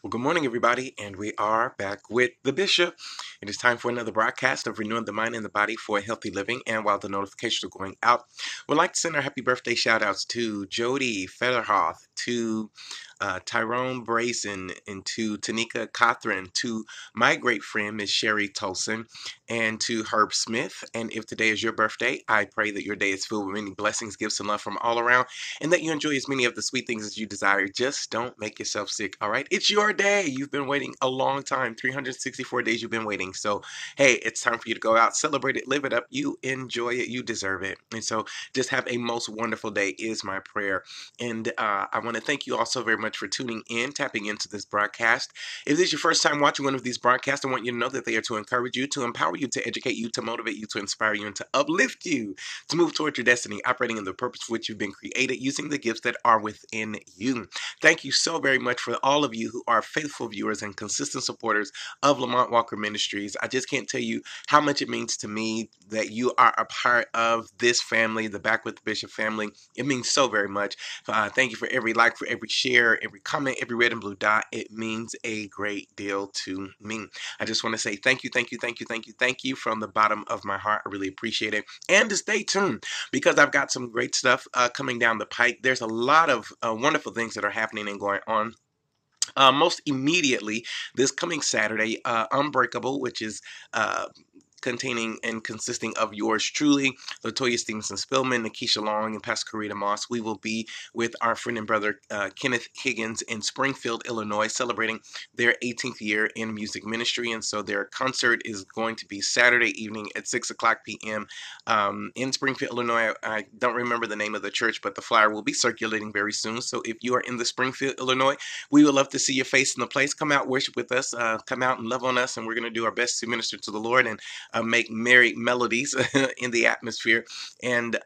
Well, good morning, everybody, and we are back with the Bishop. It is time for another broadcast of Renewing the Mind and the Body for a Healthy Living. And while the notifications are going out, we'd like to send our happy birthday shout outs to Jody Federhoff, to Tyrone Brazen, and to Tanika Cothran, to my great friend, Miss Sherry Tolson, and to Herb Smith. And if today is your birthday, I pray that your day is filled with many blessings, gifts, and love from all around, and that you enjoy as many of the sweet things as you desire. Just don't make yourself sick, all right? It's your day. You've been waiting a long time. 364 days you've been waiting. So, hey, it's time for you to go out, celebrate it, live it up. You enjoy it. You deserve it. And so just have a most wonderful day is my prayer. And I want to thank you all so very much for tuning in, tapping into this broadcast. If this is your first time watching one of these broadcasts, I want you to know that they are to encourage you, to empower you, to educate you, to motivate you, to inspire you, and to uplift you to move toward your destiny, operating in the purpose for which you've been created, using the gifts that are within you. Thank you so very much for all of you who are faithful viewers and consistent supporters of Lamont Walker Ministries. I just can't tell you how much it means to me that you are a part of this family, the Back with the Bishop family. It means so very much. Thank you for every like, for every share, every comment, every red and blue dot. It means a great deal to me. I just want to say thank you, thank you, thank you, thank you, thank you from the bottom of my heart. I really appreciate it. And to stay tuned, because I've got some great stuff coming down the pike. There's a lot of wonderful things that are happening and going on. Most immediately, this coming Saturday, Unbreakable, which is containing and consisting of yours truly, Latoya Stevenson Spillman, Nikisha Long, and Pastor Karita Moss. We will be with our friend and brother Kenneth Higgins in Springfield, Illinois, celebrating their 18th year in music ministry. And so their concert is going to be Saturday evening at 6 o'clock p.m. In Springfield, Illinois. I don't remember the name of the church, but the flyer will be circulating very soon. So if you are in the Springfield, Illinois, we would love to see your face in the place. Come out, worship with us, come out and love on us, and we're going to do our best to minister to the Lord and make merry melodies in the atmosphere, and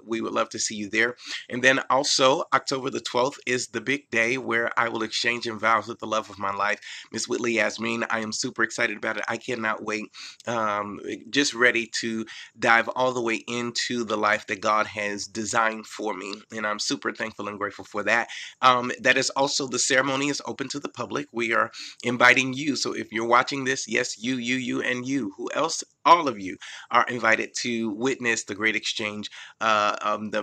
we would love to see you there. And then also October the 12th is the big day where I will exchange in vows with the love of my life, Miss Whitley Yasmin. I am super excited about it. I cannot wait. Just ready to dive all the way into the life that God has designed for me, and I'm super thankful and grateful for that. That is also, the ceremony is open to the public. We are inviting you. So if you're watching this, yes, you, and you. Who else? All of you are invited to witness the great exchange of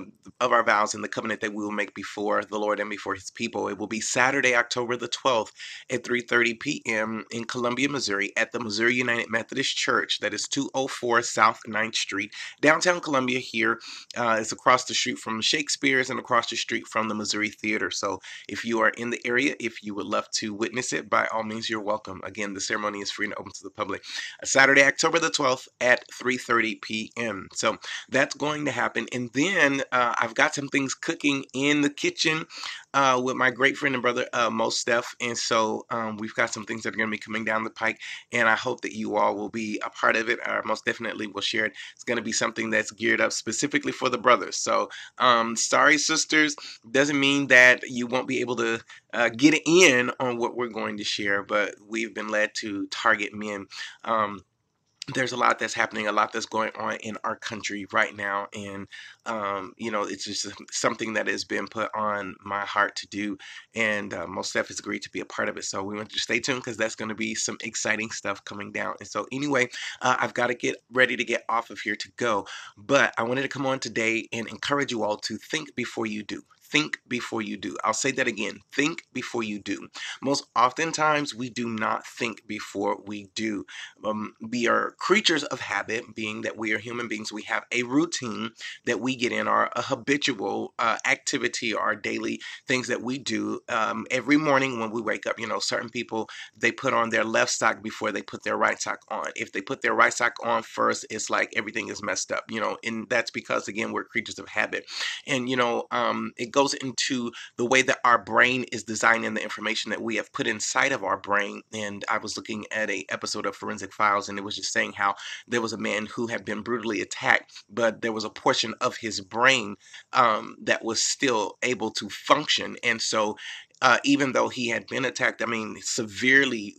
our vows and the covenant that we will make before the Lord and before His people. It will be Saturday, October the 12th at 3:30 p.m. in Columbia, Missouri, at the Missouri United Methodist Church. That is 204 South 9th Street, downtown Columbia. Here, it's across the street from Shakespeare's and across the street from the Missouri Theater. So if you are in the area, if you would love to witness it, by all means, you're welcome. Again, the ceremony is free and open to the public. Saturday, October the 12th at 3:30 p.m. So that's going to happen. And then I've got some things cooking in the kitchen with my great friend and brother, Mo Steph. And so we've got some things that are going to be coming down the pike. And I hope that you all will be a part of it, or most definitely will share it. It's going to be something that's geared up specifically for the brothers. So sorry, sisters, doesn't mean that you won't be able to get in on what we're going to share, but we've been led to target men. There's a lot that's happening, a lot that's going on in our country right now, and it's just something that has been put on my heart to do, and most Steph has agreed to be a part of it. So we want you to stay tuned, because that's going to be some exciting stuff coming down. And so anyway, I've got to get ready to get off of here to go, but I wanted to come on today and encourage you all to think before you do. Think before you do. I'll say that again. Think before you do. Most oftentimes, we do not think before we do. We are creatures of habit, being that we are human beings. We have a routine that we get in, or a habitual activity, or our daily things that we do every morning when we wake up. Certain people, they put on their left sock before they put their right sock on. If they put their right sock on first, it's like everything is messed up, and that's because, again, we're creatures of habit. And, it goes into the way that our brain is designed and the information that we have put inside of our brain. And I was looking at a episode of Forensic Files, and it was just saying how there was a man who had been brutally attacked, but there was a portion of his brain that was still able to function. And so even though he had been attacked, severely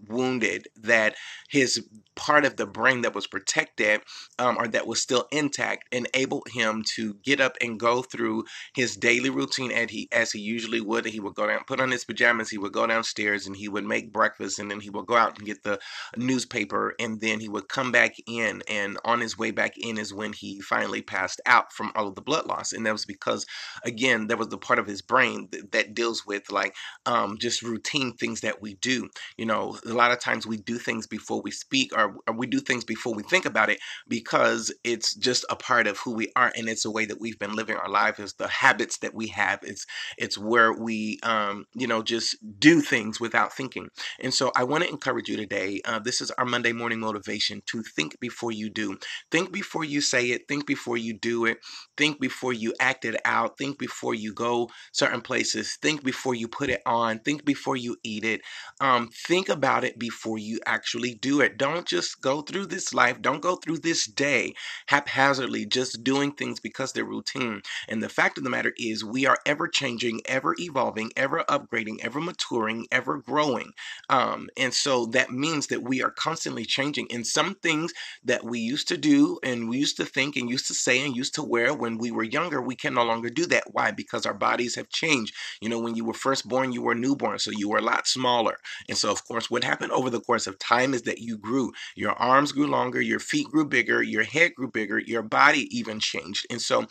wounded, that his part of the brain that was protected, or that was still intact, enabled him to get up and go through his daily routine as he usually would. He would go down, put on his pajamas, he would go downstairs and he would make breakfast, and then he would go out and get the newspaper, and then he would come back in, and on his way back in is when he finally passed out from all of the blood loss. And that was because, again, there was the part of his brain that deals with like just routine things that we do. You know, a lot of times we do things before we speak, or we do things before we think about it, because it's just a part of who we are, and it's a way that we've been living our life. It's the habits that we have. It's where we just do things without thinking. And so I want to encourage you today. This is our Monday morning motivation to think before you do. Think before you say it. Think before you do it. Think before you act it out. Think before you go certain places. Think before you put it on. Think before you eat it. Think about it before you actually do it. Don't just go through this life. Don't go through this day haphazardly, just doing things because they're routine. And the fact of the matter is, we are ever changing, ever evolving, ever upgrading, ever maturing, ever growing. And so that means that we are constantly changing. And some things that we used to do and we used to think and used to say and used to wear when we were younger, we can no longer do that. Why? Because our bodies have changed. You know, when you were first born, you were a newborn, so you were a lot smaller. And so, of course, what happened over the course of time is that you grew. Your arms grew longer, your feet grew bigger, your head grew bigger, your body even changed. And so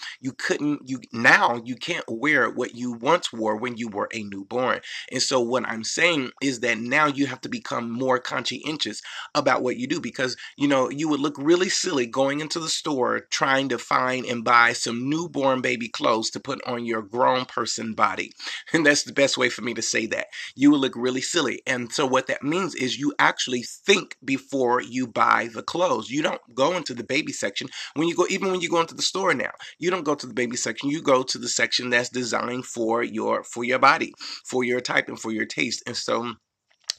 now you can't wear what you once wore when you were a newborn. And so what I'm saying is that now you have to become more conscientious about what you do, because, you know, you would look really silly going into the store trying to find and buy some newborn baby clothes to put on your grown person body. And that's the best way for me to say that. You would look really silly. And so what that means is you actually think before you buy the clothes. You don't go into the baby section even when you go into the store now. You don't go to the baby section. You go to the section that's designed for your body, for your type, and for your taste. And so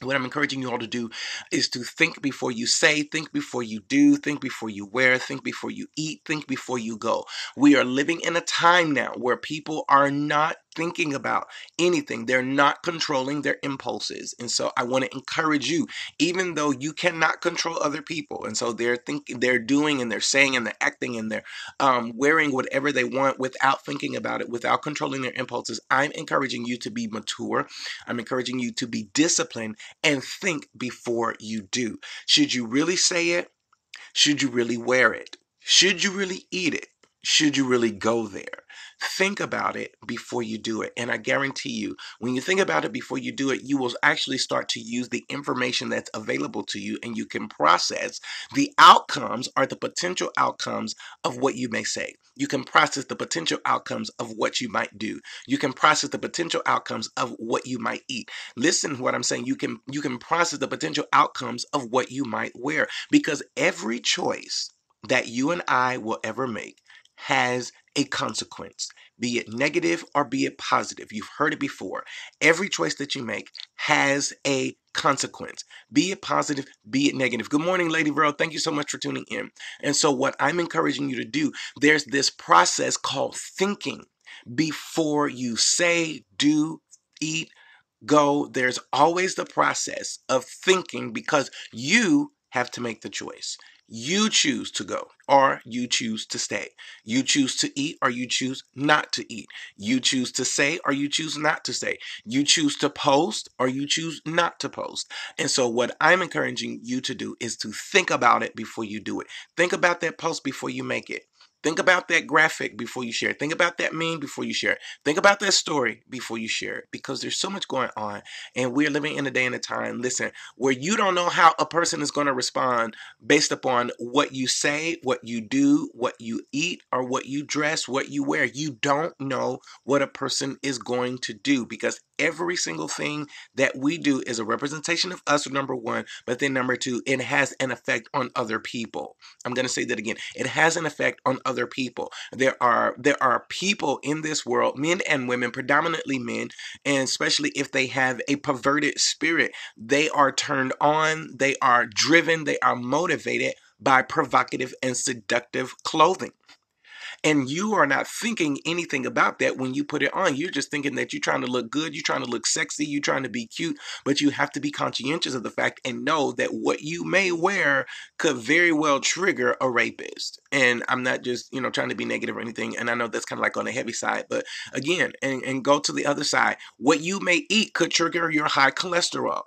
what I'm encouraging you all to do is to think before you say, think before you do, think before you wear, think before you eat, think before you go. We are living in a time now where people are not thinking about anything. They're not controlling their impulses. And so I want to encourage you, even though you cannot control other people, and so they're thinking, they're doing, and they're saying, and they're acting, and they're wearing whatever they want without thinking about it, without controlling their impulses. I'm encouraging you to be mature. I'm encouraging you to be disciplined and think before you do. Should you really say it? Should you really wear it? Should you really eat it? Should you really go there? Think about it before you do it. And I guarantee you, when you think about it before you do it, you will actually start to use the information that's available to you, and you can process the outcomes or the potential outcomes of what you may say. You can process the potential outcomes of what you might do. You can process the potential outcomes of what you might eat. Listen to what I'm saying. You can process the potential outcomes of what you might wear, because every choice that you and I will ever make has a consequence, be it negative or be it positive. You've heard it before. Every choice that you make has a consequence, be it positive, be it negative. Good morning, Lady Vero. Thank you so much for tuning in. And so what I'm encouraging you to do, there's this process called thinking before you say, do, eat, go. There's always the process of thinking, because you have to make the choice. You choose to go or you choose to stay. You choose to eat or you choose not to eat. You choose to say or you choose not to say. You choose to post or you choose not to post. And so what I'm encouraging you to do is to think about it before you do it. Think about that post before you make it. Think about that graphic before you share it. Think about that meme before you share it. Think about that story before you share it, because there's so much going on, and we're living in a day and a time, listen, where you don't know how a person is going to respond based upon what you say, what you do, what you eat, or what you dress, what you wear. You don't know what a person is going to do, because every single thing that we do is a representation of us, number one, but then number two, it has an effect on other people. I'm going to say that again. It has an effect on other people. There are people in this world, men and women, predominantly men, and especially if they have a perverted spirit, they are turned on, they are driven, they are motivated by provocative and seductive clothing. And you are not thinking anything about that when you put it on. You're just thinking that you're trying to look good, you're trying to look sexy, you're trying to be cute, but you have to be conscientious of the fact and know that what you may wear could very well trigger a rapist. And I'm not just, trying to be negative or anything. And I know that's kind of like on the heavy side, but again, and go to the other side. What you may eat could trigger your high cholesterol.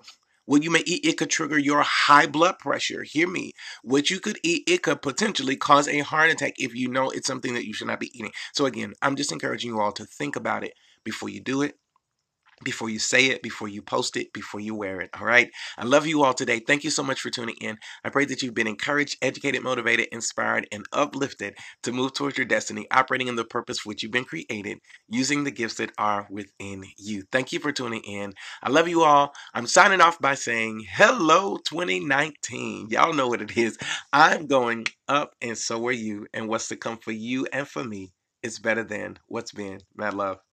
What you may eat, it could trigger your high blood pressure. Hear me. What you could eat, it could potentially cause a heart attack if you know it's something that you should not be eating. So again, I'm just encouraging you all to think about it before you do it, before you say it, before you post it, before you wear it. All right. I love you all today. Thank you so much for tuning in. I pray that you've been encouraged, educated, motivated, inspired, and uplifted to move towards your destiny, operating in the purpose for which you've been created, using the gifts that are within you. Thank you for tuning in. I love you all. I'm signing off by saying hello 2019. Y'all know what it is. I'm going up and so are you. And what's to come for you and for me is better than what's been. Mad love.